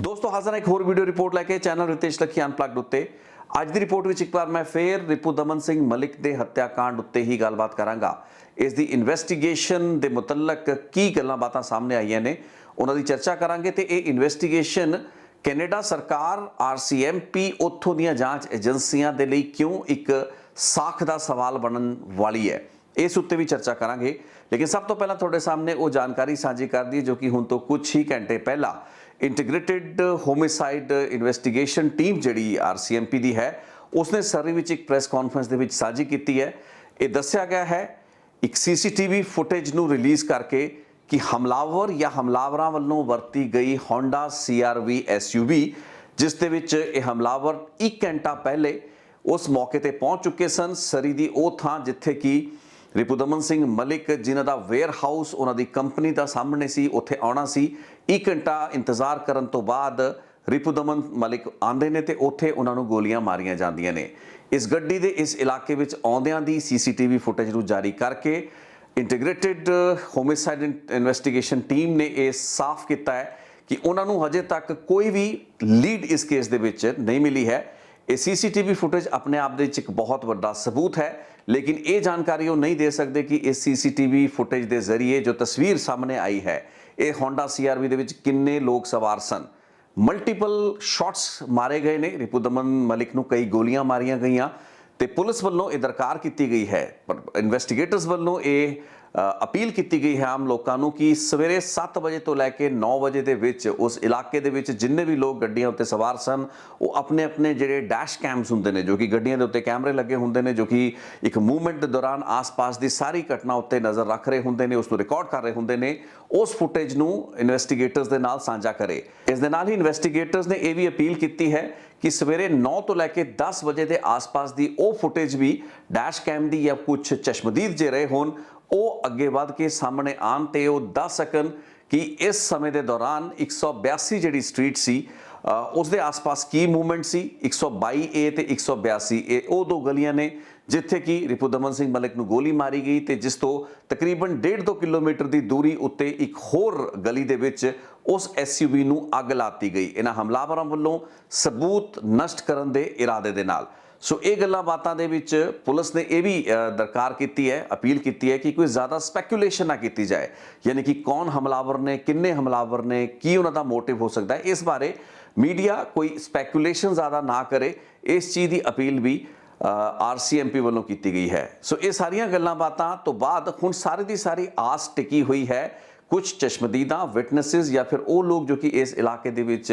दोस्तों हाजिर एक होर वीडियो रिपोर्ट लैके चैनल रितेश लखी अनप्लग्ड उत्ते ਅੱਜ ਦੀ ਰਿਪੋर्ट ਵਿੱਚ ਇੱਕ ਵਾਰ मैं फिर रिपू दमन सिंह मलिक ਦੇ ਹੱਤਿਆਕਾंड ਉੱਤੇ ਹੀ ਗੱਲਬਾਤ ਕਰਾਂਗਾ। ਇਸ ਦੀ ਇਨਵੈਸਟੀਗੇਸ਼ਨ ਦੇ ਮੁਤਲਕ ਕੀ ਗੱਲਾਂ ਬਾਤਾਂ ਸਾਹਮਣੇ ਆਈਆਂ ਨੇ ਉਹਨਾਂ ਦੀ ਚਰਚਾ ਕਰਾਂਗੇ ਤੇ ਇਹ ਇਨਵੈਸਟੀਗੇਸ਼ਨ ਕੈਨੇਡਾ ਸਰਕਾਰ RCMP ਉੱਥੋਂ ਦੀਆਂ ਜਾਂਚ ਏਜੰਸੀਆਂ ਦੇ ਲਈ ਕਿਉਂ ਇੱਕ ਸਾਖ ਦਾ ਸਵਾਲ ਬਣਨ ਵਾਲੀ ਹੈ इस उत्ते भी चर्चा करांगे। लेकिन सब तो पहला थोड़े सामने वो जानकारी साझी कर दी जो कि हुण तो कुछ ही घंटे पहला इंटीग्रेटेड होमिसाइड इन्वेस्टिगेशन टीम जिहड़ी RCMP दी है उसने सर्री विच एक प्रैस कॉन्फ्रेंस दे विच साझी कीती है। ये दस्सिया गया है एक CCTV फुटेज नूं रिलीज़ करके कि हमलावर या हमलावरां वल्लों वरती गई होंडा CRV SUV जिस दे विच ये हमलावर 1 घंटा पहले उस मौके ते पहुंच चुके सन। सरी दी वो थां जिथे कि रिपू दमन सिंह मलिक जिन्हां दा वेयर हाउस उन्हां दी कंपनी दा सामने सी उत्थे आउणा सी। 1 घंटा इंतजार करन तो बाद रिपू दमन मलिक आंदे ने ते उत्थे उन्हां नूं गोलियां मारियां जांदियां ने। इस गड्डी दे इस इलाके विच आउंदियां दी CCTV फुटेज नूं जारी करके इंटीग्रेटेड होमिसाइड इन्वेस्टिगेशन टीम ने यह साफ किया है कि उन्हां नूं हजे तक कोई भी लीड इस केस दे विच नहीं मिली है। ये CCTV फुटेज अपने आप दे विच एक बहुत बड़ा सबूत है, लेकिन ये जानकारी वो नहीं दे सकते कि इस CCTV फुटेज के जरिए जो तस्वीर सामने आई है ये होंडा CRV दे विच किन्ने लोग सवार सन। मल्टीपल शॉट्स मारे गए ने, रिपू दमन मलिक नूं कई गोलियां मारियां गईयां ते पुलिस वल्लों ये दरकार की गई है, पर इन्वेस्टिगेटर्स वल्लों ये अपील की गई है आम लोगों को कि सवेरे 7 बजे तो लैके 9 बजे के विच उस इलाके दे विच जिन्ने भी लोग गड्डियां उत्ते सवार सन वो अपने अपने जिहड़े डैश कैम्स हुंदे ने जो कि गड्डियां दे उत्ते कैमरे लगे हुंदे ने जो कि एक मूवमेंट दे दौरान आस पास की सारी घटना उत्ते नज़र रख रहे हुंदे ने, उसनूं रिकॉर्ड कर रहे हुंदे ने। उस फुटेज नूं इन्वेस्टिगेटर्स दे नाल साझा करे। इस दे नाल ही इन्वेस्टिगेटर्स ने यह भी अपील की है कि सवेरे 9 तो लैके 10 बजे के आस पास की वो फुटेज भी डैश कैम की या कुछ चश्मदीद जे रहे होन ਉਹ ਅੱਗੇ ਵੱਧ ਕੇ ਸਾਹਮਣੇ ਆਉਣ ਤੇ ਉਹ ਦੱਸ ਸਕਣ ਕਿ ਇਸ ਸਮੇਂ ਦੇ ਦੌਰਾਨ 182 ਜਿਹੜੀ ਸਟਰੀਟ ਸੀ ਉਸ ਦੇ ਆਸ-ਪਾਸ ਕੀ ਮੂਵਮੈਂਟ ਸੀ। 122A ਤੇ 182 ਇਹ ਉਹ ਦੋ ਗਲੀਆਂ ਨੇ ਜਿੱਥੇ ਕਿ ਰਿਪੂ ਦਮਨ ਸਿੰਘ ਮਲਿਕ ਨੂੰ ਗੋਲੀ ਮਾਰੀ ਗਈ ਤੇ ਜਿਸ ਤੋਂ ਤਕਰੀਬਨ 1.5-2 ਕਿਲੋਮੀਟਰ ਦੀ ਦੂਰੀ ਉੱਤੇ ਇੱਕ ਹੋਰ ਗਲੀ ਦੇ ਵਿੱਚ ਉਸ SUV ਨੂੰ ਅੱਗ ਲਾਤੀ ਗਈ ਇਹਨਾਂ ਹਮਲਾਵਰਾਂ ਵੱਲੋਂ ਸਬੂਤ ਨਸ਼ਟ ਕਰਨ ਦੇ ਇਰਾਦੇ ਦੇ ਨਾਲ। सो ये गल्लां बातां दे विच पुलिस ने यह भी दरकार की है, अपील की है कि कोई ज़्यादा स्पैकुलेशन ना की जाए, यानी कि कौन हमलावर ने, किन्ने हमलावर ने, की उन्हां दा मोटिव हो सकता है, इस बारे मीडिया कोई स्पैकुलेशन ज़्यादा ना करे, इस चीज़ की अपील भी RCMP वालों की गई है। सो ये सारियां गल्लां बातां तो बाद हुण सारी दी सारी आस टिकी हुई है कुछ चश्मदीदा विटनेसिस या फिर वो लोग जो कि इस इलाके दे विच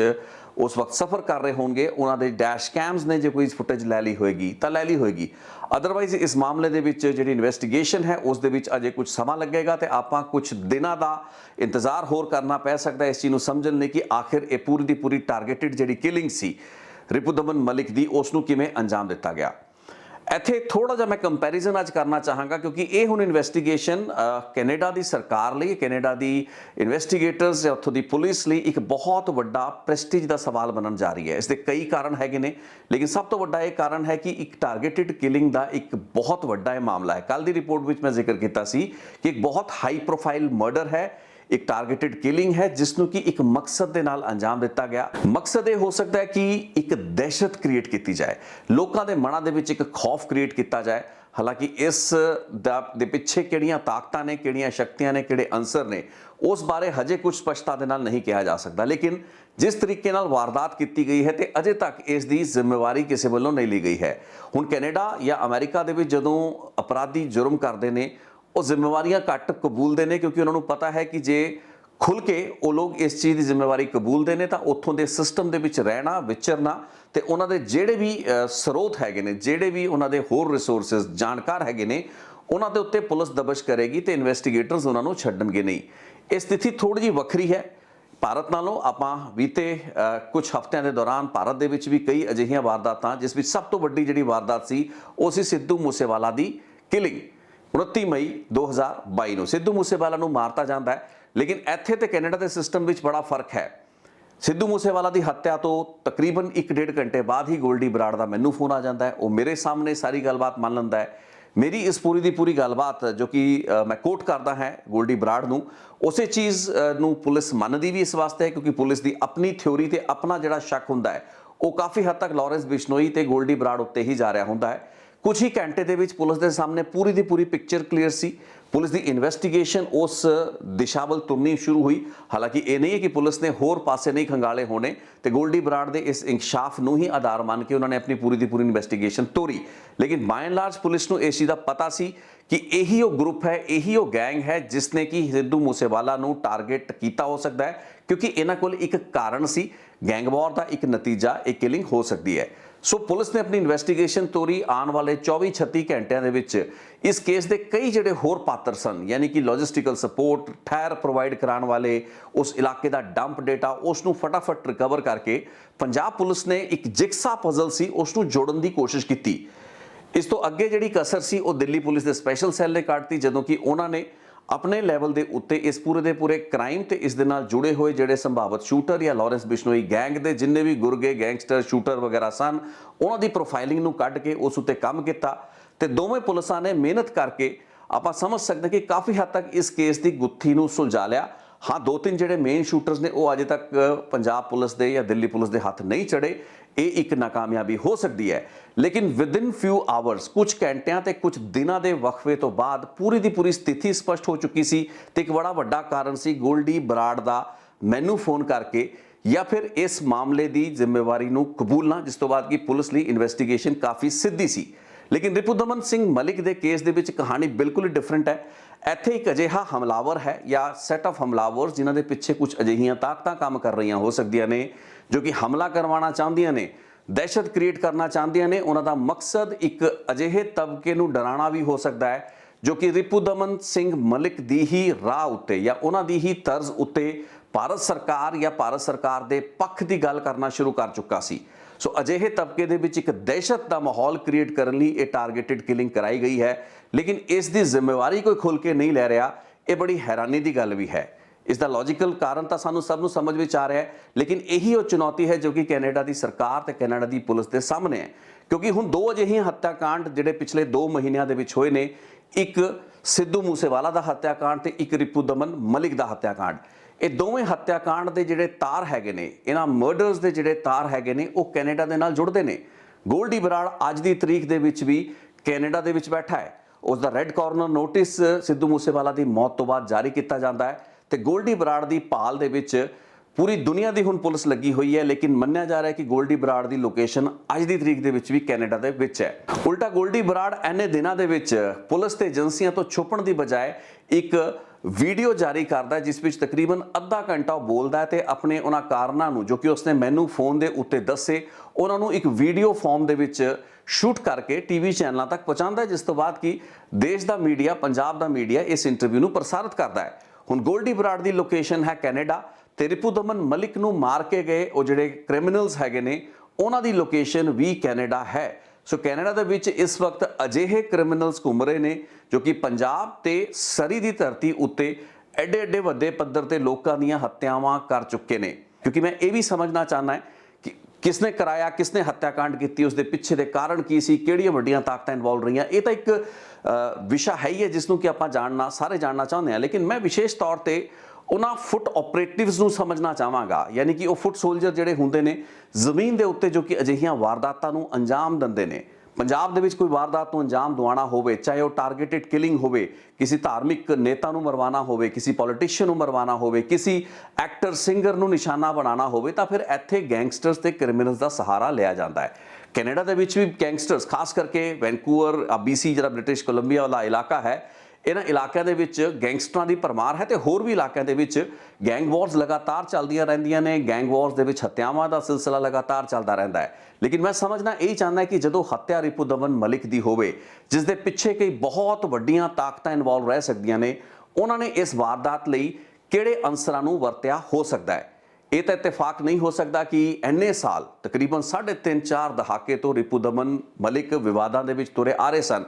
उस वक्त सफ़र कर रहे होंगे उन्होंने डैश कैम्स ने जो कोई फुटेज लै ली होएगी तो लै ली होएगी। अदरवाइज इस मामले दे विच जिहड़ी इन्वेस्टिगेशन है उस दे विच अजे कुछ समा लगेगा तो आपां कुछ दिनों का इंतजार होर करना पै सकता है इस चीज़ नूं समझण लई कि आखिर ये पूरी दी पूरी टारगेटिड जिहड़ी किलिंग सी रिपू दमन मलिक दी उसनूं किवें अंजाम दिता गया। ਇੱਥੇ थोड़ा ਜਿਹਾ मैं कंपैरिजन ਅੱਜ करना ਚਾਹਾਂਗਾ क्योंकि ਇਹ ਹੁਣ ਇਨਵੈਸਟੀਗੇਸ਼ਨ ਕੈਨੇਡਾ ਦੀ ਸਰਕਾਰ ਲਈ, ਕੈਨੇਡਾ ਦੀ ਇਨਵੈਸਟੀਗੇਟਰਸ ਜਾਂ ਉੱਥੋਂ ਦੀ ਪੁਲਿਸ ਲਈ ਇੱਕ ਬਹੁਤ ਵੱਡਾ ਪ੍ਰੈਸਟੀਜ ਦਾ ਸਵਾਲ ਬਣਨ ਜਾ ਰਹੀ ਹੈ। ਇਸ ਦੇ ਕਈ ਕਾਰਨ ਹੈਗੇ ਨੇ, ਲੇਕਿਨ ਸਭ ਤੋਂ ਵੱਡਾ ਇਹ ਕਾਰਨ ਹੈ ਕਿ ਇੱਕ ਟਾਰਗੇਟਿਡ ਕਿਲਿੰਗ ਦਾ ਇੱਕ ਬਹੁਤ ਵੱਡਾ ਇਹ ਮਾਮਲਾ ਹੈ। ਕੱਲ ਦੀ ਰਿਪੋਰਟ ਵਿੱਚ ਮੈਂ ਜ਼ਿਕਰ ਕੀਤਾ ਸੀ ਕਿ ਇੱਕ ਬਹੁਤ ਹਾਈ ਪ੍ਰੋਫਾਈਲ ਮਰਡਰ ਹੈ, एक टारगेटिड किलिंग है जिसनों की एक मकसद के नाल अंजाम दिता गया। मकसद ये हो सकता है कि एक दहशत क्रिएट की जाए, लोगों के मनां दे विच एक खौफ क्रिएट किया जाए। हालांकि इस दे पिछे किहड़ियां ताकतां ने, किहड़ियां शक्तियां ने, किहड़े अंसर ने उस बारे हजे कुछ स्पष्टता दे नाल नहीं कहा जा सकता, लेकिन जिस तरीके नाल वारदात की गई है तो अजे तक इस दी जिम्मेवारी किसी वालों नहीं ली गई है। हुण कैनेडा या अमेरिका दे विच जदों अपराधी जुर्म करते हैं वो जिम्मेवारियां घट कबूलते हैं क्योंकि उन्होंने पता है कि जे खुल के वो लोग इस चीज़ की जिम्मेवारी कबूलते हैं तो उत्थों के सिस्टम के विच रहना, विचरना तो उन्होंने जेड़े भी स्रोत हैगे ने, जेड़े भी उन्होंने होर रिसोर्सिस जानकार हैगे ने उन्होंने उत्ते पुलिस दबिश करेगी तो इन्वेस्टिगेटर्स उन्होंने छड्डणगे नहीं। ये स्थिति थोड़ी जी वक्री है भारत नालों। आपां बीते कुछ हफ्तियां के दौरान भारत दे विच भी कई अजिहियां वारदातां जिस विच सब तो वड्डी जिहड़ी वारदात सी वो सी सिद्धू मूसेवाला दी किलिंग। 29 मई 2022 ਨੂੰ ਸਿੱਧੂ ਮੂਸੇਵਾਲਾ ਨੂੰ ਮਾਰਤਾ ਜਾਂਦਾ ਹੈ, ਲੇਕਿਨ ਇੱਥੇ ਤੇ ਕੈਨੇਡਾ ਦੇ ਸਿਸਟਮ ਵਿੱਚ ਬੜਾ ਫਰਕ ਹੈ। ਸਿੱਧੂ ਮੂਸੇਵਾਲਾ ਦੀ ਹੱਤਿਆ ਤੋਂ ਤਕਰੀਬਨ 1.5 ਘੰਟੇ ਬਾਅਦ ਹੀ ਗੋਲਡੀ ਬਰਾੜ ਦਾ ਮੈਨੂੰ ਫੋਨ ਆ ਜਾਂਦਾ ਹੈ, ਉਹ ਮੇਰੇ ਸਾਹਮਣੇ ਸਾਰੀ ਗੱਲਬਾਤ ਮੰਨ ਲੈਂਦਾ ਹੈ। ਮੇਰੀ ਇਸ ਪੂਰੀ ਦੀ ਪੂਰੀ ਗੱਲਬਾਤ ਜੋ ਕਿ ਮੈਂ ਕੋਟ ਕਰਦਾ ਹੈ ਗੋਲਡੀ ਬਰਾੜ ਨੂੰ, ਉਸੇ ਚੀਜ਼ ਨੂੰ ਪੁਲਿਸ ਮੰਨਦੀ ਵੀ ਇਸ ਵਾਸਤੇ ਹੈ ਕਿਉਂਕਿ ਪੁਲਿਸ ਦੀ ਆਪਣੀ ਥਿਉਰੀ ਤੇ ਆਪਣਾ ਜਿਹੜਾ ਸ਼ੱਕ ਹੁੰਦਾ ਹੈ ਉਹ ਕਾਫੀ ਹੱਦ ਤੱਕ ਲਾਰੈਂਸ ਬਿਸ਼ਨੋਈ ਤੇ ਗੋਲਡੀ ਬਰਾੜ ਉੱਤੇ ਹੀ ਜਾ ਰਿਹਾ ਹੁੰਦਾ ਹੈ। ਕੁਝ ਹੀ ਘੰਟੇ ਦੇ ਵਿੱਚ ਪੁਲਿਸ ਦੇ ਸਾਹਮਣੇ ਪੂਰੀ ਦੀ ਪੂਰੀ ਪਿਕਚਰ ਕਲੀਅਰ ਸੀ। ਪੁਲਿਸ ਦੀ ਇਨਵੈਸਟੀਗੇਸ਼ਨ ਉਸ ਦਿਸ਼ਾ ਵੱਲ ਤੁਰਨੀ ਸ਼ੁਰੂ ਹੋਈ। ਹਾਲਾਂਕਿ ਇਹ ਨਹੀਂ ਹੈ ਕਿ ਪੁਲਿਸ ਨੇ ਹੋਰ ਪਾਸੇ ਨਹੀਂ ਖੰਗਾਲੇ ਹੋਣੇ ਤੇ ਗੋਲਡੀ ਬਰਾੜ ਦੇ ਇਸ ਇੰਕਸ਼ਾਫ ਨੂੰ ਹੀ ਆਧਾਰ ਮੰਨ ਕੇ ਉਹਨਾਂ ਨੇ ਆਪਣੀ ਪੂਰੀ ਦੀ ਪੂਰੀ ਇਨਵੈਸਟੀਗੇਸ਼ਨ ਤੋਰੀ। ਲੇਕਿਨ ਬਾਈ ਐਂਡ ਲਾਰਜ ਪੁਲਿਸ ਨੂੰ ਇਸ ਚੀਜ਼ ਦਾ ਪਤਾ ਸੀ ਕਿ ਇਹੀ ਉਹ ਗਰੁੱਪ ਹੈ, ਇਹੀ ਉਹ ਗੈਂਗ ਹੈ ਜਿਸ ਨੇ ਕਿ ਸਿੱਧੂ ਮੂਸੇਵਾਲਾ ਨੂੰ ਟਾਰਗੇਟ ਕੀਤਾ ਹੋ ਸਕਦਾ ਹੈ, ਕਿਉਂਕਿ ਇਹਨਾਂ ਕੋਲ ਇੱਕ ਕਾਰਨ ਸੀ, ਗੈਂਗ ਵਾਰ ਦਾ ਇੱਕ ਨਤੀਜਾ, ਇਹ ਕਿਲਿੰਗ ਹੋ ਸਕਦੀ ਹੈ। ਸੋ ਪੁਲਿਸ ਨੇ ਆਪਣੀ ਇਨਵੈਸਟੀਗੇਸ਼ਨ ਤੋਰੀ। ਆਉਣ ਵਾਲੇ 24-36 ਘੰਟਿਆਂ ਦੇ ਵਿੱਚ ਇਸ ਕੇਸ ਦੇ ਕਈ ਜਿਹੜੇ ਹੋਰ ਪਾਤਰ ਸਨ, ਯਾਨੀ ਕਿ ਲੌਜਿਸਟਿਕਲ ਸਪੋਰਟ, ਠਹਿਰ ਪ੍ਰੋਵਾਈਡ ਕਰਾਉਣ ਵਾਲੇ, ਉਸ ਇਲਾਕੇ ਦਾ ਡੰਪ ਡੇਟਾ, ਉਸ ਨੂੰ ਫਟਾਫਟ ਰਿਕਵਰ ਕਰਕੇ ਪੰਜਾਬ ਪੁਲਿਸ ਨੇ ਇੱਕ ਜਿਗਸਾ ਪਜ਼ਲ ਸੀ ਉਸ ਨੂੰ ਜੋੜਨ ਦੀ ਕੋਸ਼ਿਸ਼ ਕੀਤੀ। ਇਸ ਤੋਂ ਅੱਗੇ ਜਿਹੜੀ ਕਸਰ ਸੀ ਉਹ ਦਿੱਲੀ ਪੁਲਿਸ ਦੇ ਸਪੈਸ਼ਲ ਸੈੱਲ ਨੇ ਕੱਢਤੀ, ਜਦੋਂ ਕਿ ਉਹਨਾਂ ਨੇ ਆਪਣੇ ਲੈਵਲ ਦੇ ਉੱਤੇ ਇਸ ਪੂਰੇ ਦੇ ਪੂਰੇ ਕ੍ਰਾਈਮ ਤੇ ਇਸ ਦੇ ਨਾਲ ਜੁੜੇ ਹੋਏ ਜਿਹੜੇ ਸੰਭਾਵਿਤ ਸ਼ੂਟਰ ਜਾਂ ਲਾਰੈਂਸ ਬਿਸ਼ਨੋਈ ਗੈਂਗ ਦੇ ਜਿੰਨੇ ਵੀ ਗੁਰਗੇ ਗੈਂਗਸਟਰ ਸ਼ੂਟਰ ਵਗੈਰਾ ਸਨ, ਉਹਨਾਂ ਦੀ ਪ੍ਰੋਫਾਈਲਿੰਗ ਨੂੰ ਕੱਢ ਕੇ ਉਸ ਉੱਤੇ ਕੰਮ ਕੀਤਾ ਤੇ ਦੋਵੇਂ ਪੁਲਿਸਾਂ ਨੇ ਮਿਹਨਤ ਕਰਕੇ ਆਪਾਂ ਸਮਝ ਸਕਦੇ ਕਿ ਕਾਫੀ ਹੱਦ ਤੱਕ ਇਸ ਕੇਸ ਦੀ ਗੁੱਥੀ ਨੂੰ ਸੁਲਝਾ ਲਿਆ। ਹਾਂ, 2-3 ਜਿਹੜੇ ਮੇਨ ਸ਼ੂਟਰਸ ਨੇ ਉਹ ਅਜੇ ਤੱਕ ਪੰਜਾਬ ਪੁਲਿਸ ਦੇ ਜਾਂ ਦਿੱਲੀ ਪੁਲਿਸ ਦੇ ਹੱਥ ਨਹੀਂ ਚੜੇ। ਇਹ ਇੱਕ ਨਾਕਾਮਯਾਬੀ ਹੋ ਸਕਦੀ ਹੈ, ਲੇਕਿਨ ਵਿਦਿਨ ਫਿਊ ਆਵਰਸ, ਕੁਝ ਘੰਟਿਆਂ ਤੇ ਕੁਝ ਦਿਨਾਂ ਦੇ ਵਕਫੇ ਤੋਂ ਬਾਅਦ ਪੂਰੀ ਦੀ ਪੂਰੀ ਸਥਿਤੀ ਸਪਸ਼ਟ ਹੋ ਚੁੱਕੀ ਸੀ ਤੇ ਇੱਕ ਬੜਾ ਵੱਡਾ ਕਾਰਨ ਸੀ ਗੋਲਡੀ ਬਰਾੜ ਦਾ ਮੈਨੂੰ ਫੋਨ ਕਰਕੇ ਜਾਂ ਫਿਰ ਇਸ ਮਾਮਲੇ ਦੀ ਜ਼ਿੰਮੇਵਾਰੀ ਨੂੰ ਕਬੂਲਣਾ, ਜਿਸ ਤੋਂ ਬਾਅਦ ਕਿ ਪੁਲਿਸ ਲਈ ਇਨਵੈਸਟੀਗੇਸ਼ਨ ਕਾਫੀ ਸਿੱਧੀ ਸੀ। ਲੇਕਿਨ ਰਿਪੁਦਮਨ ਸਿੰਘ ਮਲਿਕ ਦੇ ਕੇਸ ਦੇ ਵਿੱਚ ਕਹਾਣੀ ਬਿਲਕੁਲ ਹੀ ਡਿਫਰੈਂਟ ਹੈ। ਇੱਥੇ ਇੱਕ ਅਜਿਹਾ ਹਮਲਾਵਰ ਹੈ ਜਾਂ ਸੈਟ ਆਫ ਹਮਲਾਵਰ ਜਿਨ੍ਹਾਂ ਦੇ ਪਿੱਛੇ ਕੁਝ ਅਜਿਹੀਆਂ ਤਾਕਤਾਂ ਕੰਮ ਕਰ ਰਹੀਆਂ ਹੋ ਸਕਦੀਆਂ ਨੇ ਜੋ ਕਿ ਹਮਲਾ ਕਰਵਾਉਣਾ ਚਾਹੁੰਦੀਆਂ ਨੇ, ਦਹਿਸ਼ਤ ਕ੍ਰੀਏਟ ਕਰਨਾ ਚਾਹੁੰਦੀਆਂ ਨੇ। ਉਹਨਾਂ ਦਾ ਮਕਸਦ ਇੱਕ ਅਜਿਹੇ ਤਬਕੇ ਨੂੰ ਡਰਾਉਣਾ ਵੀ ਹੋ ਸਕਦਾ ਹੈ ਜੋ ਕਿ ਰਿਪੁਦਮਨ ਸਿੰਘ ਮਲਿਕ ਦੀ ਹੀ ਰਾਹ ਉੱਤੇ ਜਾਂ ਉਹਨਾਂ ਦੀ ਹੀ ਤਰਜ਼ ਉੱਤੇ ਭਾਰਤ ਸਰਕਾਰ ਜਾਂ ਭਾਰਤ ਸਰਕਾਰ ਦੇ ਪੱਖ ਦੀ ਗੱਲ ਕਰਨਾ ਸ਼ੁਰੂ ਕਰ ਚੁੱਕਾ ਸੀ। ਸੋ ਅਜਿਹੇ ਤਬਕੇ ਦੇ ਵਿੱਚ ਇੱਕ ਦਹਿਸ਼ਤ ਦਾ ਮਾਹੌਲ ਕ੍ਰੀਏਟ ਕਰਨ ਲਈ ਇਹ ਟਾਰਗੇਟਡ ਕਿਲਿੰਗ ਕਰਾਈ ਗਈ ਹੈ, ਲੇਕਿਨ ਇਸ ਦੀ ਜ਼ਿੰਮੇਵਾਰੀ ਕੋਈ ਖੁੱਲ੍ਹ ਕੇ ਨਹੀਂ ਲੈ ਰਿਹਾ। ਇਹ ਬੜੀ ਹੈਰਾਨੀ ਦੀ ਗੱਲ ਵੀ ਹੈ। ਇਸ ਦਾ ਲੌਜੀਕਲ ਕਾਰਨ ਤਾਂ ਸਾਨੂੰ ਸਭ ਨੂੰ ਸਮਝ ਵਿੱਚ ਆ ਰਿਹਾ ਹੈ, ਲੇਕਿਨ ਇਹੀ ਉਹ ਚੁਣੌਤੀ ਹੈ ਜੋ ਕਿ ਕੈਨੇਡਾ ਦੀ ਸਰਕਾਰ ਤੇ ਕੈਨੇਡਾ ਦੀ ਪੁਲਿਸ ਦੇ ਸਾਹਮਣੇ ਹੈ, ਕਿਉਂਕਿ ਹੁਣ ਦੋ ਅਜਿਹੀਆਂ ਹੱਤਿਆਕਾਂਡ ਜਿਹੜੇ ਪਿਛਲੇ 2 ਮਹੀਨਿਆਂ ਦੇ ਵਿੱਚ ਹੋਏ ਨੇ, ਇੱਕ ਸਿੱਧੂ ਮੂਸੇਵਾਲਾ ਦਾ ਹੱਤਿਆਕਾਂਡ ਤੇ ਇੱਕ ਰਿਪੁਦਮਨ ਮਲਿਕ ਦਾ ਹੱਤਿਆਕਾਂਡ। ਇਹ ਦੋਵੇਂ ਹੱਤਿਆਕਾਂਡ ਦੇ ਜਿਹੜੇ ਤਾਰ ਹੈਗੇ ਨੇ, ਇਹਨਾਂ ਮਰਡਰਸ ਦੇ ਜਿਹੜੇ ਤਾਰ ਹੈਗੇ ਨੇ, ਉਹ ਕੈਨੇਡਾ ਦੇ ਨਾਲ ਜੁੜਦੇ ਨੇ। ਗੋਲਡੀ ਬਰਾੜ ਅੱਜ ਦੀ ਤਰੀਕ ਦੇ ਵਿੱਚ ਵੀ ਕੈਨੇਡਾ ਦੇ ਵਿੱਚ ਬੈਠਾ ਹੈ। ਉਸ ਦਾ red corner notice Sidhu Moosewala ਦੀ ਮੌਤ ਤੋਂ ਬਾਅਦ ਜਾਰੀ ਕੀਤਾ ਜਾਂਦਾ ਹੈ ਤੇ ਗੋਲਡੀ ਬਰਾੜ ਦੀ ਭਾਲ ਦੇ ਵਿੱਚ ਪੂਰੀ ਦੁਨੀਆ ਦੀ ਹੁਣ ਪੁਲਿਸ ਲੱਗੀ ਹੋਈ ਹੈ, ਲੇਕਿਨ ਮੰਨਿਆ ਜਾ ਰਿਹਾ ਹੈ ਕਿ ਗੋਲਡੀ ਬਰਾੜ ਦੀ ਲੋਕੇਸ਼ਨ ਅੱਜ ਦੀ ਤਰੀਕ ਦੇ ਵਿੱਚ ਵੀ ਕੈਨੇਡਾ ਦੇ ਵਿੱਚ ਹੈ। ਉਲਟਾ ਗੋਲਡੀ ਬਰਾੜ ਇੰਨੇ ਦਿਨਾਂ ਦੇ ਵਿੱਚ ਪੁਲਿਸ ਤੇ ਏਜੰਸੀਆਂ ਤੋਂ ਛੁਪਣ ਦੀ ਬਜਾਏ ਇੱਕ ਵੀਡੀਓ ਜਾਰੀ ਕਰਦਾ ਜਿਸ ਵਿੱਚ ਤਕਰੀਬਨ ਅੱਧਾ ਘੰਟਾ ਉਹ ਬੋਲਦਾ ਹੈ ਤੇ ਆਪਣੇ ਉਹਨਾਂ ਕਾਰਨਾਂ ਨੂੰ ਜੋ ਕਿ ਉਸਨੇ ਮੈਨੂੰ ਫੋਨ ਦੇ ਉੱਤੇ ਦੱਸੇ, ਉਹਨਾਂ ਨੂੰ ਇੱਕ ਵੀਡੀਓ ਫਾਰਮ ਦੇ ਵਿੱਚ ਸ਼ੂਟ ਕਰਕੇ ਟੀਵੀ ਚੈਨਲਾਂ ਤੱਕ ਪਹੁੰਚਾਉਂਦਾ ਹੈ, ਜਿਸ ਤੋਂ ਬਾਅਦ ਕਿ ਦੇਸ਼ ਦਾ ਮੀਡੀਆ, ਪੰਜਾਬ ਦਾ ਮੀਡੀਆ ਇਸ ਇੰਟਰਵਿਊ ਨੂੰ ਪ੍ਰਸਾਰਿਤ ਕਰਦਾ ਹੈ। ਹੁਣ ਗੋਲਡੀ ਬਰਾੜ ਦੀ ਲੋਕੇਸ਼ਨ ਹੈ ਕੈਨੇਡਾ ਤੇ ਰਿਪੁਦਮਨ ਮਲਿਕ ਨੂੰ ਮਾਰ ਕੇ ਗਏ ਉਹ ਜਿਹੜੇ ਕ੍ਰਿਮੀਨਲਸ ਹੈਗੇ ਨੇ ਉਹਨਾਂ ਦੀ ਲੋਕੇਸ਼ਨ ਵੀ ਕੈਨੇਡਾ ਹੈ। ਸੋ ਕੈਨੇਡਾ ਦੇ ਵਿੱਚ ਇਸ ਵਕਤ ਅਜਿਹੇ ਕ੍ਰਿਮੀਨਲਸ ਘੁੰਮ ਰਹੇ ਨੇ ਜੋ ਕਿ ਪੰਜਾਬ ਤੇ ਸਰੀ ਦੀ ਧਰਤੀ ਉੱਤੇ ਐਡੇ ਐਡੇ ਵੱਡੇ ਪੱਧਰ ਤੇ ਲੋਕਾਂ ਦੀਆਂ ਹੱਤਿਆਵਾਂ ਕਰ ਚੁੱਕੇ ਨੇ। ਕਿਉਂਕਿ ਮੈਂ ਇਹ ਵੀ ਸਮਝਣਾ ਚਾਹੁੰਦਾ ਹੈ ਕਿ ਕਿਸਨੇ ਕਰਾਇਆ, ਕਿਸਨੇ ਹੱਤਿਆਕਾਂਡ ਕੀਤੀ, ਉਸ ਦੇ ਪਿੱਛੇ ਦੇ ਕਾਰਨ ਕੀ ਸੀ, ਕਿਹੜੀਆਂ ਵੱਡੀਆਂ ਤਾਕਤਾਂ ਇਨਵੋਲਵ ਰਹੀਆਂ। ਇਹ ਤਾਂ ਇੱਕ ਵਿਸ਼ਾ ਹੈ ਹੀ ਹੈ ਜਿਸ ਨੂੰ ਕਿ ਆਪਾਂ ਸਾਰੇ ਜਾਣਨਾ ਚਾਹੁੰਦੇ ਹਾਂ, ਲੇਕਿਨ ਮੈਂ ਵਿਸ਼ੇਸ਼ ਤੌਰ ਤੇ ਉਹਨਾਂ ਫੁੱਟ ਆਪਰੇਟਿਵਸ ਨੂੰ ਸਮਝਣਾ ਚਾਹਾਂਗਾ, ਯਾਨੀ ਕਿ ਉਹ ਫੁੱਟ ਸੋਲਜਰ ਜਿਹੜੇ ਹੁੰਦੇ ਨੇ ਜ਼ਮੀਨ ਦੇ ਉੱਤੇ ਜੋ ਕਿ ਅਜਿਹੀਆਂ ਵਾਰਦਾਤਾਂ ਨੂੰ ਅੰਜਾਮ ਦਿੰਦੇ ਨੇ। ਪੰਜਾਬ ਦੇ ਵਿੱਚ ਕੋਈ ਵਾਰਦਾਤ ਨੂੰ ਅੰਜਾਮ ਦਿਵਾਉਣਾ ਹੋਵੇ, ਚਾਹੇ ਉਹ ਟਾਰਗੇਟਡ ਕਿਲਿੰਗ ਹੋਵੇ, ਕਿਸੇ ਧਾਰਮਿਕ ਨੇਤਾ ਨੂੰ ਮਰਵਾਉਣਾ ਹੋਵੇ, ਕਿਸੇ ਪੋਲੀਟੀਸ਼ੀਅਨ ਨੂੰ ਮਰਵਾਉਣਾ ਹੋਵੇ, ਕਿਸੇ ਐਕਟਰ ਸਿੰਗਰ ਨੂੰ ਨਿਸ਼ਾਨਾ ਬਣਾਉਣਾ ਹੋਵੇ, ਤਾਂ ਫਿਰ ਇੱਥੇ ਗੈਂਗਸਟਰਸ ਤੇ ਕ੍ਰਿਮੀਨਲਸ ਦਾ ਸਹਾਰਾ ਲਿਆ ਜਾਂਦਾ ਹੈ। ਕੈਨੇਡਾ ਦੇ ਵਿੱਚ ਵੀ ਗੈਂਗਸਟਰਸ, ਖਾਸ ਕਰਕੇ ਵੈਨਕੂਵਰ, BC ਜਿਹੜਾ ਬ੍ਰਿਟਿਸ਼ ਕੋਲੰਬੀਆ ਵਾਲਾ ਇਲਾਕਾ ਹੈ, ਇਹਨਾਂ ਇਲਾਕਿਆਂ ਦੇ ਵਿੱਚ ਗੈਂਗਸਟਰਾਂ ਦੀ ਭਰਮਾਰ ਹੈ ਤੇ ਹੋਰ ਵੀ ਇਲਾਕਿਆਂ ਦੇ ਵਿੱਚ ਗੈਂਗ ਵਾਰਸ ਲਗਾਤਾਰ ਚੱਲਦੀਆਂ ਰਹਿੰਦੀਆਂ ਨੇ। ਗੈਂਗ ਵਾਰਸ ਦੇ ਵਿੱਚ ਹੱਤਿਆਵਾਂ ਦਾ ਸਿਲਸਿਲਾ ਲਗਾਤਾਰ ਚੱਲਦਾ ਰਹਿੰਦਾ ਹੈ। ਲੇਕਿਨ ਮੈਂ ਸਮਝਣਾ ਇਹ ਚਾਹੁੰਦਾ ਕਿ ਜਦੋਂ ਹੱਤਿਆ ਰਿਪੁਦਮਨ ਮਲਿਕ ਦੀ ਹੋਵੇ, ਜਿਸ ਦੇ ਪਿੱਛੇ ਕਈ ਬਹੁਤ ਵੱਡੀਆਂ ਤਾਕਤਾਂ ਇਨਵੋਲਵ ਰਹਿ ਸਕਦੀਆਂ ਨੇ, ਉਹਨਾਂ ਨੇ ਇਸ ਵਾਰਦਾਤ ਲਈ ਕਿਹੜੇ ਅੰਸਰਾਂ ਨੂੰ ਵਰਤਿਆ ਹੋ ਸਕਦਾ ਹੈ। ਇਹ ਤਾਂ ਇਤਫਾਕ ਨਹੀਂ ਹੋ ਸਕਦਾ ਕਿ ਇੰਨੇ ਸਾਲ, ਤਕਰੀਬਨ 3.5-4 ਦਹਾਕੇ ਤੋਂ ਰਿਪੁਦਮਨ ਮਲਿਕ ਵਿਵਾਦਾਂ ਦੇ ਵਿੱਚ ਤੁਰੇ ਆ ਰਹੇ ਸਨ।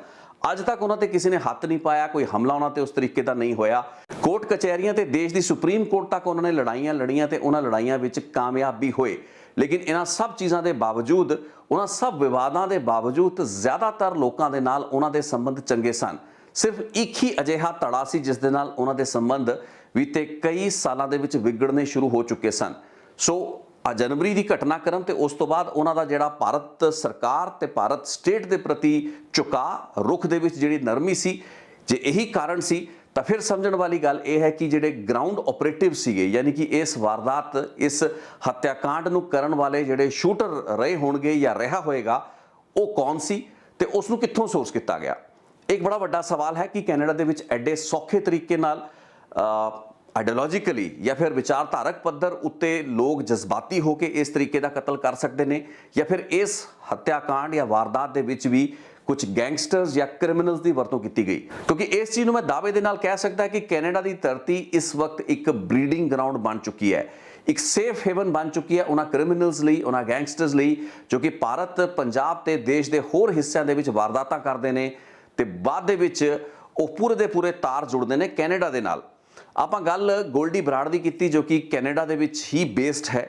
ਅੱਜ ਤੱਕ ਉਹਨਾਂ ਤੇ ਕਿਸੇ ਨੇ ਹੱਥ ਨਹੀਂ ਪਾਇਆ, ਕੋਈ ਹਮਲਾ ਉਹਨਾਂ ਤੇ ਉਸ ਤਰੀਕੇ ਦਾ ਨਹੀਂ ਹੋਇਆ। ਕੋਰਟ ਕਚਹਿਰੀਆਂ ਤੇ ਦੇਸ਼ ਦੀ ਸੁਪਰੀਮ ਕੋਰਟ ਤੱਕ ਉਹਨਾਂ ਨੇ ਲੜਾਈਆਂ ਲੜੀਆਂ ਤੇ ਉਹਨਾਂ ਲੜਾਈਆਂ ਵਿੱਚ ਕਾਮਯਾਬ ਵੀ ਹੋਏ। लेकिन इन्हां सब चीज़ों के बावजूद, उन्हां सब विवादों के बावजूद ज़्यादातर लोगों के नाल उन्हां दे संबंध चंगे सन। सिर्फ एक ही अजिहा धड़ा सी जिस दे नाल उन्हां दे संबंध बीते कई सालों के विच विगड़ने शुरू हो चुके सन। सो जनवरी की घटनाक्रम ते उस तो बाद उन्हां दा जिहड़ा भारत सरकार ते भारत स्टेट के प्रति झुकाव रुख दे विच जिहड़ी नरमी सी, जे यही कारण सी तो फिर समझण वाली गल यह है कि जिहड़े ग्राउंड ऑपरेटिव सीगे, यानी कि इस वारदात, इस हत्याकांड नूं करन वाले जिहड़े शूटर रहे होणगे या रहा होएगा, वो कौन सी ते उस नूं कित्थों सोर्स किया गया। एक बड़ा वड्डा सवाल है कि कैनेडा दे विच एडे सौखे तरीके नाल आइडियोलॉजिकली या फिर विचारधारक पद्धर उत्ते लोग जज्बाती होकर इस तरीके का कतल कर सकते हैं, या फिर इस हत्याकांड या वारदात दे विच भी कुछ गैंगस्टर्स या क्रिमिनल्स की वरतों की गई। क्योंकि इस चीज़ मैं दावे दे नाल कह सकता कि कैनेडा की धरती इस वक्त एक ब्रीडिंग ग्राउंड बन चुकी है, एक सेफ हेवन बन चुकी है उन्होंने क्रिमिनल्स लई, उन्होंने गैंगस्टर्स लई, जो कि भारत, पंजाब ते देश के होर हिस्सों के विच वारदातां करते हैं ते बाद दे विच वो पूरे दे पूरे तार जुड़ते हैं कैनेडा दे नाल। आपां गल गोल्डी बराड़ दी कीती, जो कि कैनेडा दे विच ही बेस्ड है।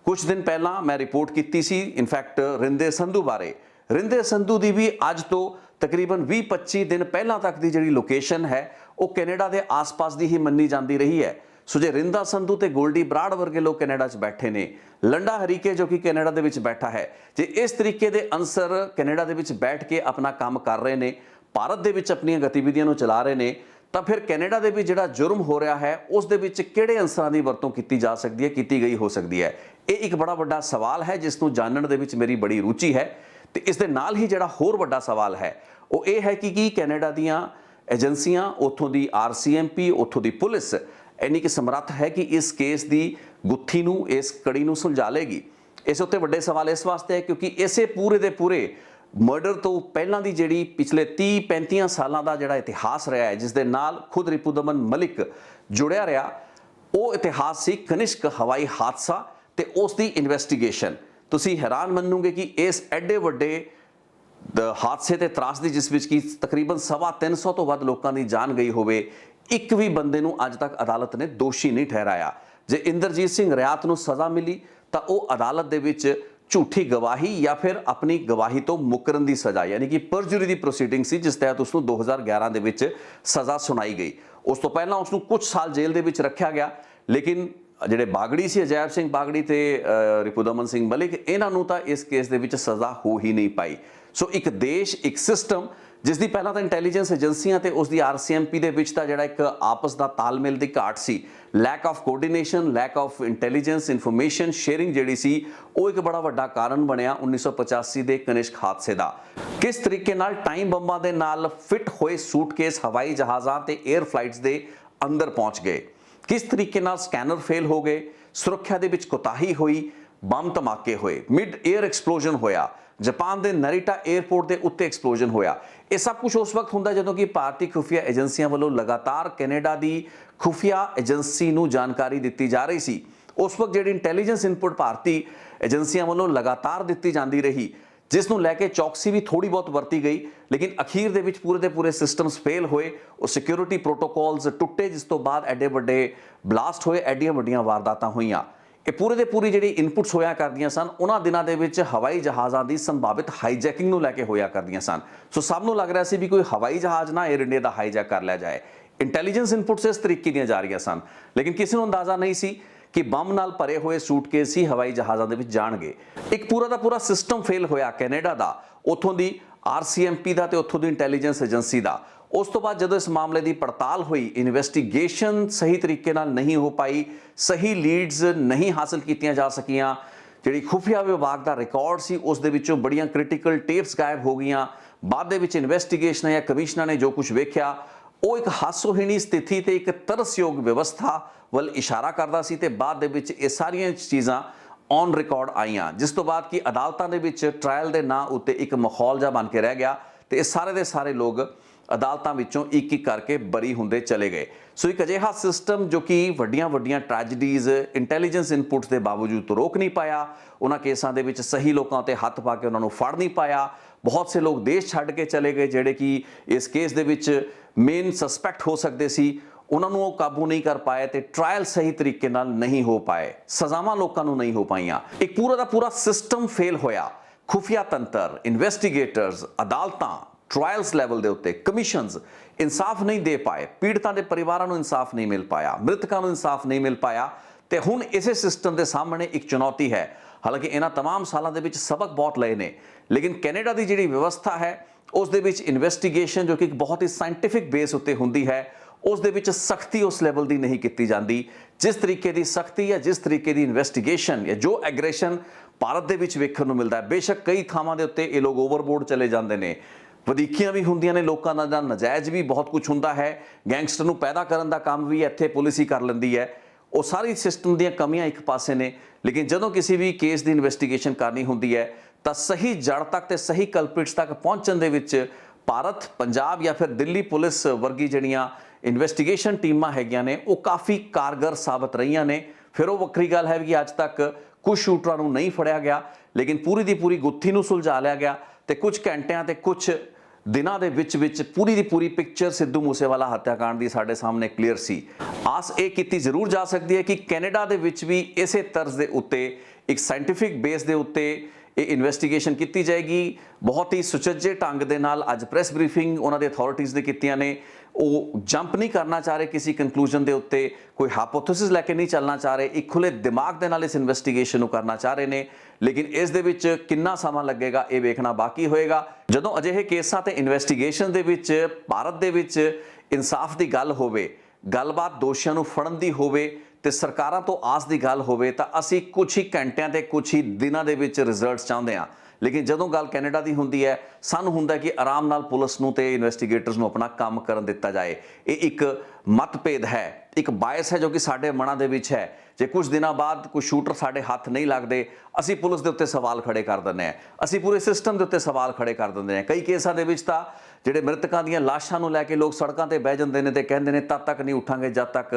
कुछ दिन पहला मैं रिपोर्ट की सी इनफैक्ट रिंदे संधू बारे। रिंदे संधू की भी अज तो तकरीबन 20-25 दिन पहला तक की जिहड़ी लोकेशन है वो कैनेडा के आस पास की ही मन्नी जाती रही है। सो जे रिंदा संधू ते गोल्डी बराड़ वर्गे लोग कैनेडा च बैठे ने, लंडा हरीके जो कि कैनेडा दे विच बैठा है, जे इस तरीके के अंसर कैनेडा दे विच बैठ के अपना काम कर रहे हैं, भारत दे विच अपनी गतिविधियों चला रहे हैं, तो फिर कैनेडा दे विच जिहड़ा जुर्म हो रहा है उस दे विच किहड़े अंसरां दी वरतों की जा सकती है, की गई हो सकती है। ये एक बड़ा वड्डा सवाल है जिसनूं जानण दे विच मेरी बड़ी रुचि है। तो इस दे नाल ही जिहड़ा होर वड्डा सवाल है वो ये है कि कैनेडा दीआं एजेंसियां, उत्थों दी RCMP, उत्थों दी पुलिस इन्नी कि समर्थ है कि इस केस की गुत्थी नूं, इस कड़ी नूं सुलझा लेगी। इस उत्ते वड्डे सवाल इस वास्ते है क्योंकि इसे पूरे दे पूरे मर्डर तो पहलां दी जिहड़ी पिछले 30-35 सालों का जिहड़ा इतिहास रहा है, जिस दे नाल खुद रिपुदमन मलिक जुड़िया रहा, वो इतिहास सी कनिष्क हवाई हादसा ते उस दी इन्वेस्टिगेशन। तुसीं हैरान मनोगे कि इस एडे वड्डे हादसे ते त्रासदी जिस विच कि तकरीबन 350 तो वध लोगों की जान गई होवे, एक भी बंदे नूं अज तक अदालत ने दोषी नहीं ठहराया। जे इंद्रजीत सिंह रियात नूं सज़ा मिली तो वह अदालत दे विच झूठी गवाही या फिर अपनी गवाही तो मुकरन की सज़ा, यानी कि परजुरी की प्रोसीडिंग सी, जिस तहत उसनूं 2011 दे विच सज़ा सुनाई गई। उस तो पहला उसनूं कुछ साल जेल दे विच रखा गया, लेकिन जिहड़े बागड़ी सी, अजैब सिंह बागड़ी ते रिपुदमन सिंह मलिक, इन्हां नूं तां इस केस दे विच सज़ा हो ही नहीं पाई। सो एक देश, एक सिस्टम जिसकी पहला तो इंटैलीजेंस एजेंसियां ते उसकी RCMP दे विच तां जिहड़ा एक आपस का तालमेल की घाट सी, lack of coordination, lack of intelligence information sharing जिहड़ी सी, वो एक बड़ा वड्डा कारण बनया 1985 के कनिष्क हादसे का। किस तरीके नाल टाइम बंबां दे नाल फिट होए सूटकेस हवाई जहाज़ां ते एयर फ्लाइट्स के अंदर पहुंच गए, किस तरीके नाल स्कैनर फेल हो गए, सुरक्षा दे विच कोताही हुई, बम धमाके होए, मिड एयर एक्सप्लोजन होया, जापान के नरीटा एयरपोर्ट के उत्ते एक्सप्लोजन होया। यह सब कुछ उस वक्त होंदा जदों कि भारतीय खुफिया एजेंसियां वालों लगातार कैनेडा की खुफिया एजेंसी नूं जानकारी दी जा रही सी। उस वक्त जिहड़ी इंटैलीजेंस इनपुट भारतीय एजेंसियां वालों लगातार दी जाती रही, जिसनूं लैके चौकसी भी थोड़ी बहुत वरती गई, लेकिन अखीर दे विच पूरे दे पूरे सिस्टम्स फेल होए, और सिक्योरिटी प्रोटोकॉल्स टुटे, जिस तो बाद एडे वड्डे ब्लास्ट होए, एडियां वड्डियां वारदातां होईयां। ये पूरे दे पूरी जिहड़ी इनपुट्स होया करदियां सन, उन्हां दिनां दे विच हवाई जहाज़ां की संभावित हाईजैकिंग नूं लैके होया करदियां सन। सो सब नूं लग रहा सी भी कोई हवाई जहाज़ ना एयर इंडिया दा हाईजैक कर लिया जाए। इंटैलीजेंस इनपुट्स इस तरीके दीयां जा रहीआं सन, लेकिन किसी नूं अंदाज़ा नहीं सी कि बम नाल भरे हुए सूटकेस ही हवाई जहाज़ां दे विच जाणगे। एक पूरा दा पूरा सिस्टम फेल होया कैनेडा दा, उत्थों दी RCMP दा ते उत्थों दी इंटैलीजेंस एजेंसी दा। उस तो बाद जदों इस मामले की पड़ताल हुई, इन्वेस्टिगेशन सही तरीके नाल नहीं हो पाई, सही लीड्स नहीं हासिल कीतियां जा सकियां, जिहड़ी खुफिया विभाग का रिकॉर्ड सी उस दे विचों बड़ियां क्रिटिकल टेप्स गायब हो गईयां। बाद दे विच इन्वेस्टिगेशन या कमिश्नर ने जो कुछ वेख्या वो एक हासोहीणी स्थिति ते एक तरसयोग व्यवस्था वल इशारा करदा सी, ते बाद दे विच ये सारियां चीज़ां ऑन रिकॉर्ड आईयां, जिस तो बाद कि अदालतां दे विच ट्रायल दे नां उत्ते एक माहौल जा बन के रह गया, ते सारे दे सारे लोग अदालतां विचों एक एक करके बरी हुंदे चले गए। सो एक अजिहा सिस्टम जो कि वड्डियां वड्डियां ट्रैजडीज़ इंटैलीजेंस इनपुट्स के बावजूद तो रोक नहीं पाया, उन्हां केसां दे विच सही लोगों ते हत्थ पा के उन्हां नूं फड़ नहीं पाया। बहुत से लोग देश छड्ड के चले गए जिहड़े कि इस केस दे विच मेन सस्पैक्ट हो सकते सी, ਉਹਨਾਂ ਨੂੰ ਉਹ ਕਾਬੂ ਨਹੀਂ ਕਰ ਪਾਏ ਤੇ ਟ੍ਰਾਇਲ ਸਹੀ ਤਰੀਕੇ ਨਾਲ ਨਹੀਂ ਹੋ ਪਾਏ, ਸਜ਼ਾਵਾਂ ਲੋਕਾਂ ਨੂੰ ਨਹੀਂ ਹੋ ਪਾਈਆਂ। ਇੱਕ ਪੂਰਾ ਦਾ ਪੂਰਾ ਸਿਸਟਮ ਫੇਲ ਹੋਇਆ। ਖੁਫੀਆ ਤੰਤਰ, ਇਨਵੈਸਟੀਗੇਟਰਸ, ਅਦਾਲਤਾਂ, ਟ੍ਰਾਇਲਸ ਲੈਵਲ ਦੇ ਉੱਤੇ ਕਮਿਸ਼ਨਸ ਇਨਸਾਫ ਨਹੀਂ ਦੇ ਪਾਏ। ਪੀੜਤਾਂ ਦੇ ਪਰਿਵਾਰਾਂ ਨੂੰ ਇਨਸਾਫ ਨਹੀਂ ਮਿਲ ਪਾਇਆ, ਮ੍ਰਿਤਕਾਂ ਨੂੰ ਇਨਸਾਫ ਨਹੀਂ ਮਿਲ ਪਾਇਆ ਤੇ ਹੁਣ ਇਸੇ ਸਿਸਟਮ ਦੇ ਸਾਹਮਣੇ ਇੱਕ ਚੁਣੌਤੀ ਹੈ। ਹਾਲਾਂਕਿ ਇਹਨਾਂ तमाम ਸਾਲਾਂ ਦੇ ਵਿੱਚ ਸਬਕ ਬਹੁਤ ਲਏ ਨੇ, ਲੇਕਿਨ ਕੈਨੇਡਾ ਦੀ ਜਿਹੜੀ ਵਿਵਸਥਾ ਹੈ ਉਸ ਦੇ ਵਿੱਚ ਇਨਵੈਸਟੀਗੇਸ਼ਨ ਜੋ ਕਿ ਇੱਕ ਬਹੁਤ ਹੀ ਸਾਇੰਟੀਫਿਕ ਬੇਸ ਉੱਤੇ ਹੁੰਦੀ ਹੈ, ਉਸ ਦੇ ਵਿੱਚ ਸਖਤੀ ਉਸ ਲੈਵਲ ਦੀ ਨਹੀਂ ਕੀਤੀ ਜਾਂਦੀ। ਜਿਸ ਤਰੀਕੇ ਦੀ ਸਖਤੀ ਜਾਂ ਜਿਸ ਤਰੀਕੇ ਦੀ ਇਨਵੈਸਟੀਗੇਸ਼ਨ ਜਾਂ ਜੋ ਐਗਰੈਸ਼ਨ ਭਾਰਤ ਦੇ ਵਿੱਚ ਵੇਖਣ ਨੂੰ ਮਿਲਦਾ ਹੈ, ਬੇਸ਼ੱਕ ਕਈ ਥਾਵਾਂ ਦੇ ਉੱਤੇ ਇਹ ਲੋਕ ਓਵਰਬੋਰਡ ਚਲੇ ਜਾਂਦੇ ਨੇ, ਵਧੀਕੀਆਂ ਵੀ ਹੁੰਦੀਆਂ ਨੇ, ਲੋਕਾਂ ਦਾ ਨਜਾਇਜ਼ ਵੀ ਬਹੁਤ ਕੁਝ ਹੁੰਦਾ ਹੈ, ਗੈਂਗਸਟਰ ਨੂੰ ਪੈਦਾ ਕਰਨ ਦਾ ਕੰਮ ਵੀ ਇੱਥੇ ਪੁਲਿਸ ਹੀ ਕਰ ਲੈਂਦੀ ਹੈ। ਉਹ ਸਾਰੀ ਸਿਸਟਮ ਦੀਆਂ ਕਮੀਆਂ ਇੱਕ ਪਾਸੇ ਨੇ, ਲੇਕਿਨ ਜਦੋਂ ਕਿਸੇ ਵੀ ਕੇਸ ਦੀ ਇਨਵੈਸਟੀਗੇਸ਼ਨ ਕਰਨੀ ਹੁੰਦੀ ਹੈ ਤਾਂ ਸਹੀ ਜੜ ਤੱਕ ਤੇ ਸਹੀ ਕਲਪਿਟਸ ਤੱਕ ਪਹੁੰਚਣ ਦੇ ਵਿੱਚ ਭਾਰਤ, ਪੰਜਾਬ ਜਾਂ ਫਿਰ ਦਿੱਲੀ ਪੁਲਿਸ ਵਰਗੀ ਜਿਹੜੀਆਂ ਇਨਵੈਸਟੀਗੇਸ਼ਨ ਟੀਮਾਂ ਹੈਗੀਆਂ ਨੇ ਉਹ ਕਾਫੀ ਕਾਰਗਰ ਸਾਬਤ ਰਹੀਆਂ ਨੇ। ਫਿਰ ਉਹ ਵੱਖਰੀ ਗੱਲ ਹੈ ਕਿ ਅੱਜ ਤੱਕ ਕੁਝ ਸ਼ੂਟਰਾਂ ਨੂੰ ਨਹੀਂ ਫੜਿਆ ਗਿਆ, ਲੇਕਿਨ ਪੂਰੀ ਦੀ ਪੂਰੀ ਗੁੱਥੀ ਨੂੰ ਸੁਲਝਾ ਲਿਆ ਗਿਆ ਤੇ ਕੁਝ ਘੰਟਿਆਂ ਤੇ ਕੁਝ ਦਿਨਾਂ ਦੇ ਵਿੱਚ ਪੂਰੀ ਦੀ ਪੂਰੀ ਪਿਕਚਰ ਸਿੱਧੂ ਮੂਸੇਵਾਲਾ ਹੱਤਿਆਕਾਂਡ ਦੀ ਸਾਡੇ ਸਾਹਮਣੇ ਕਲੀਅਰ ਸੀ। ਆਸ ਇਹ ਕੀਤੀ ਜ਼ਰੂਰ ਜਾ ਸਕਦੀ ਹੈ ਕਿ ਕੈਨੇਡਾ ਦੇ ਵਿੱਚ ਵੀ ਇਸੇ ਤਰਜ਼ ਦੇ ਉੱਤੇ ਇੱਕ ਸਾਇੰਟੀਫਿਕ ਬੇਸ ਦੇ ਉੱਤੇ ਇਹ ਇਨਵੈਸਟੀਗੇਸ਼ਨ ਕੀਤੀ ਜਾਏਗੀ। ਬਹੁਤ ਹੀ ਸੁਚੱਜੇ ਢੰਗ ਦੇ ਨਾਲ ਅੱਜ ਪ੍ਰੈਸ ਬਰੀਫਿੰਗ ਉਹਨਾਂ ਦੇ ਅਥਾਰਟੀਜ਼ ਨੇ ਕੀਤੀਆਂ ਨੇ। ਉਹ ਜੰਪ ਨਹੀਂ ਕਰਨਾ ਚਾਹ ਰਹੇ ਕਿਸੇ ਕੰਕਲੂਜਨ ਦੇ ਉੱਤੇ, ਕੋਈ ਹਾਈਪੋਥੇਸਿਸ ਲੈ ਕੇ ਨਹੀਂ ਚੱਲਣਾ ਚਾਹ ਰਹੇ, ਇੱਕ ਖੁੱਲੇ ਦਿਮਾਗ ਦੇ ਨਾਲ ਇਸ ਇਨਵੈਸਟੀਗੇਸ਼ਨ ਨੂੰ ਕਰਨਾ ਚਾਹ ਰਹੇ ਨੇ। ਲੇਕਿਨ ਇਸ ਦੇ ਵਿੱਚ ਕਿੰਨਾ ਸਮਾਂ ਲੱਗੇਗਾ ਇਹ ਵੇਖਣਾ ਬਾਕੀ ਹੋਏਗਾ। ਜਦੋਂ ਅਜਿਹੇ ਕੇਸਾਂ ਤੇ ਇਨਵੈਸਟੀਗੇਸ਼ਨ ਦੇ ਵਿੱਚ ਭਾਰਤ ਦੇ ਵਿੱਚ ਇਨਸਾਫ ਦੀ ਗੱਲ ਹੋਵੇ, ਗੱਲਬਾਤ ਦੋਸ਼ੀਆਂ ਨੂੰ ਫੜਨ ਦੀ ਹੋਵੇ ਤੇ ਸਰਕਾਰਾਂ ਤੋਂ ਆਸ ਦੀ ਗੱਲ ਹੋਵੇ ਤਾਂ ਅਸੀਂ ਕੁਝ ਹੀ ਘੰਟਿਆਂ ਤੇ ਕੁਝ ਹੀ ਦਿਨਾਂ ਦੇ ਵਿੱਚ ਰਿਜ਼ਲਟਸ ਚਾਹੁੰਦੇ ਹਾਂ। ਲੇਕਿਨ ਜਦੋਂ ਗੱਲ ਕੈਨੇਡਾ ਦੀ ਹੁੰਦੀ ਹੈ, ਸਾਨੂੰ ਹੁੰਦਾ ਕਿ ਆਰਾਮ ਨਾਲ ਪੁਲਿਸ ਨੂੰ ਤੇ ਇਨਵੈਸਟੀਗੇਟਰਸ ਨੂੰ ਆਪਣਾ ਕੰਮ ਕਰਨ ਦਿੱਤਾ ਜਾਏ। ਇਹ ਇੱਕ ਮਤਭੇਦ ਹੈ, ਇੱਕ ਬਾਇਸ ਹੈ ਜੋ ਕਿ ਸਾਡੇ ਮਨਾਂ ਦੇ ਵਿੱਚ ਹੈ। ਜੇ ਕੁਝ ਦਿਨਾਂ ਬਾਅਦ ਕੋਈ ਸ਼ੂਟਰ ਸਾਡੇ ਹੱਥ ਨਹੀਂ ਲੱਗਦੇ, ਅਸੀਂ ਪੁਲਿਸ ਦੇ ਉੱਤੇ ਸਵਾਲ ਖੜੇ ਕਰ ਦਿੰਦੇ ਹਾਂ, ਅਸੀਂ ਪੂਰੇ ਸਿਸਟਮ ਦੇ ਉੱਤੇ ਸਵਾਲ ਖੜੇ ਕਰ ਦਿੰਦੇ ਹਾਂ। ਕਈ ਕੇਸਾਂ ਦੇ ਵਿੱਚ ਤਾਂ ਜਿਹੜੇ ਮ੍ਰਿਤਕਾਂ ਦੀਆਂ ਲਾਸ਼ਾਂ ਨੂੰ ਲੈ ਕੇ ਲੋਕ ਸੜਕਾਂ ਤੇ ਬਹਿ ਜਾਂਦੇ ਨੇ ਤੇ ਕਹਿੰਦੇ ਨੇ ਤਦ ਤੱਕ ਨਹੀਂ ਉੱਠਾਂਗੇ ਜਦ ਤੱਕ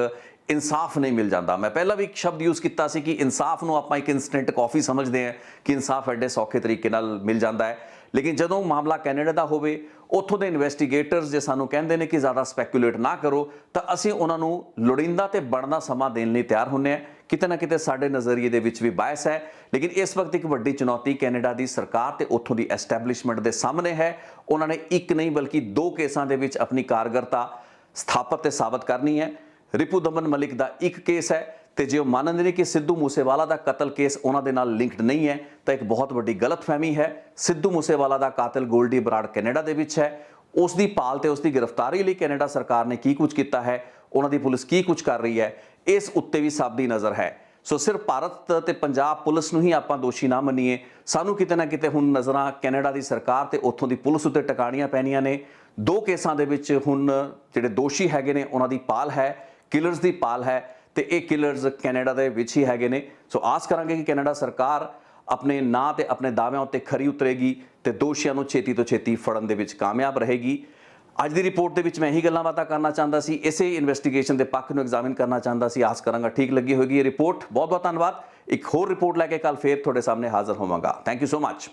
ਇਨਸਾਫ ਨਹੀਂ ਮਿਲ ਜਾਂਦਾ। ਮੈਂ ਪਹਿਲਾਂ ਵੀ ਇੱਕ ਸ਼ਬਦ ਯੂਜ਼ ਕੀਤਾ ਸੀ ਕਿ ਇਨਸਾਫ ਨੂੰ ਆਪਾਂ ਇੱਕ ਇਨਸਟੈਂਟ ਕਾਫੀ ਸਮਝਦੇ ਹਾਂ ਕਿ ਇਨਸਾਫ ਐਡੇ ਸੌਖੇ ਤਰੀਕੇ ਨਾਲ ਮਿਲ ਜਾਂਦਾ ਹੈ, ਲੇਕਿਨ ਜਦੋਂ ਮਾਮਲਾ ਕੈਨੇਡਾ ਦਾ ਹੋਵੇ, ਉੱਥੋਂ ਦੇ ਇਨਵੈਸਟੀਗੇਟਰਸ ਜੇ ਸਾਨੂੰ ਕਹਿੰਦੇ ਨੇ ਕਿ ਜ਼ਿਆਦਾ ਸਪੈਕੂਲੇਟ ਨਾ ਕਰੋ ਤਾਂ ਅਸੀਂ ਉਹਨਾਂ ਨੂੰ ਲੋੜੀਂਦਾ ਤੇ ਬਣਦਾ ਸਮਾਂ ਦੇਣ ਲਈ ਤਿਆਰ ਹੁੰਦੇ ਹਾਂ। ਕਿਤੇ ਨਾ ਕਿਤੇ ਸਾਡੇ ਨਜ਼ਰੀਏ ਦੇ ਵਿੱਚ ਵੀ ਬਾਇਸ ਹੈ, ਲੇਕਿਨ ਇਸ ਵਕਤ ਇੱਕ ਵੱਡੀ ਚੁਣੌਤੀ ਕੈਨੇਡਾ ਦੀ ਸਰਕਾਰ ਤੇ ਉੱਥੋਂ ਦੀ ਐਸਟੈਬਲਿਸ਼ਮੈਂਟ ਦੇ ਸਾਹਮਣੇ ਹੈ। ਉਹਨਾਂ ਨੇ ਇੱਕ ਨਹੀਂ ਬਲਕਿ 2 ਕੇਸਾਂ ਦੇ ਵਿੱਚ ਆਪਣੀ ਕਾਰਗਰਤਾ ਸਥਾਪਿਤ ਤੇ ਸਾਬਤ ਕਰਨੀ ਹੈ। ਰਿਪੂ ਦਮਨ ਮਲਿਕ ਦਾ ਇੱਕ ਕੇਸ ਹੈ ਤੇ ਜੇ ਉਹ ਮੰਨਦੇ ਨੇ ਕਿ ਸਿੱਧੂ ਮੂਸੇਵਾਲਾ ਦਾ ਕਤਲ ਕੇਸ ਉਹਨਾਂ ਦੇ ਨਾਲ ਲਿੰਕਡ ਨਹੀਂ ਹੈ ਤਾਂ ਇੱਕ ਬਹੁਤ ਵੱਡੀ ਗਲਤਫਹਿਮੀ ਹੈ। ਸਿੱਧੂ ਮੂਸੇਵਾਲਾ ਦਾ ਕਾਤਲ ਗੋਲਡੀ ਬਰਾੜ ਕੈਨੇਡਾ ਦੇ ਵਿੱਚ ਹੈ। ਉਸ ਦੀ ਭਾਲ ਤੇ ਉਸ ਦੀ ਗ੍ਰਿਫਤਾਰੀ ਲਈ ਕੈਨੇਡਾ ਸਰਕਾਰ ਨੇ ਕੀ ਕੁਝ ਕੀਤਾ ਹੈ, ਉਹਨਾਂ ਦੀ ਪੁਲਿਸ ਕੀ ਕੁਝ ਕਰ ਰਹੀ ਹੈ, ਇਸ ਉੱਤੇ ਵੀ ਸਭ ਦੀ ਨਜ਼ਰ ਹੈ। ਸੋ ਸਿਰਫ ਭਾਰਤ ਤੇ ਪੰਜਾਬ ਪੁਲਿਸ ਨੂੰ ਹੀ ਆਪਾਂ ਦੋਸ਼ੀ ਨਾ ਮੰਨੀਏ, ਸਾਨੂੰ ਕਿਤੇ ਨਾ ਕਿਤੇ ਹੁਣ ਨਜ਼ਰਾਂ ਕੈਨੇਡਾ ਦੀ ਸਰਕਾਰ ਤੇ ਉੱਥੋਂ ਦੀ ਪੁਲਿਸ ਉੱਤੇ ਟਿਕਾਣੀਆਂ ਪੈਣੀਆਂ ਨੇ। 2 ਕੇਸਾਂ ਦੇ ਵਿੱਚ ਹੁਣ ਜਿਹੜੇ ਦੋਸ਼ੀ ਹੈਗੇ ਨੇ ਉਹਨਾਂ ਦੀ ਭਾਲ ਹੈ, ਕਿਲਰਸ ਦੀ ਭਾਲ ਹੈ ਤੇ ਇਹ ਕਿਲਰਸ ਕੈਨੇਡਾ ਦੇ ਵਿੱਚ ਹੀ ਹੈਗੇ ਨੇ। ਸੋ ਆਸ ਕਰਾਂਗੇ ਕਿ ਕੈਨੇਡਾ ਸਰਕਾਰ ਆਪਣੇ ਨਾਂ ਤੇ ਆਪਣੇ ਦਾਅਵਿਆਂ ਉੱਤੇ ਖਰੀ ਉਤਰੇਗੀ ਤੇ ਦੋਸ਼ੀਆਂ ਨੂੰ ਛੇਤੀ ਤੋਂ ਛੇਤੀ ਫੜਨ ਦੇ ਵਿੱਚ ਕਾਮਯਾਬ ਰਹੇਗੀ। ਅੱਜ ਦੀ ਰਿਪੋਰਟ ਦੇ ਵਿੱਚ ਮੈਂ ਇਹੀ ਗੱਲਾਂ ਬਾਤਾਂ ਕਰਨਾ ਚਾਹੁੰਦਾ ਸੀ, ਇਸੇ ਇਨਵੈਸਟੀਗੇਸ਼ਨ ਦੇ ਪੱਖ ਨੂੰ ਐਗਜ਼ਾਮਿਨ ਕਰਨਾ ਚਾਹੁੰਦਾ ਸੀ। ਆਸ ਕਰਾਂਗਾ ਠੀਕ ਲੱਗੀ ਹੋਏਗੀ ਇਹ ਰਿਪੋਰਟ। ਬਹੁਤ ਬਹੁਤ ਧੰਨਵਾਦ। ਇੱਕ ਹੋਰ ਰਿਪੋਰਟ ਲੈ ਕੇ ਕੱਲ ਫੇਰ ਤੁਹਾਡੇ ਸਾਹਮਣੇ ਹਾਜ਼ਰ ਹੋਵਾਂਗਾ। Thank you so much.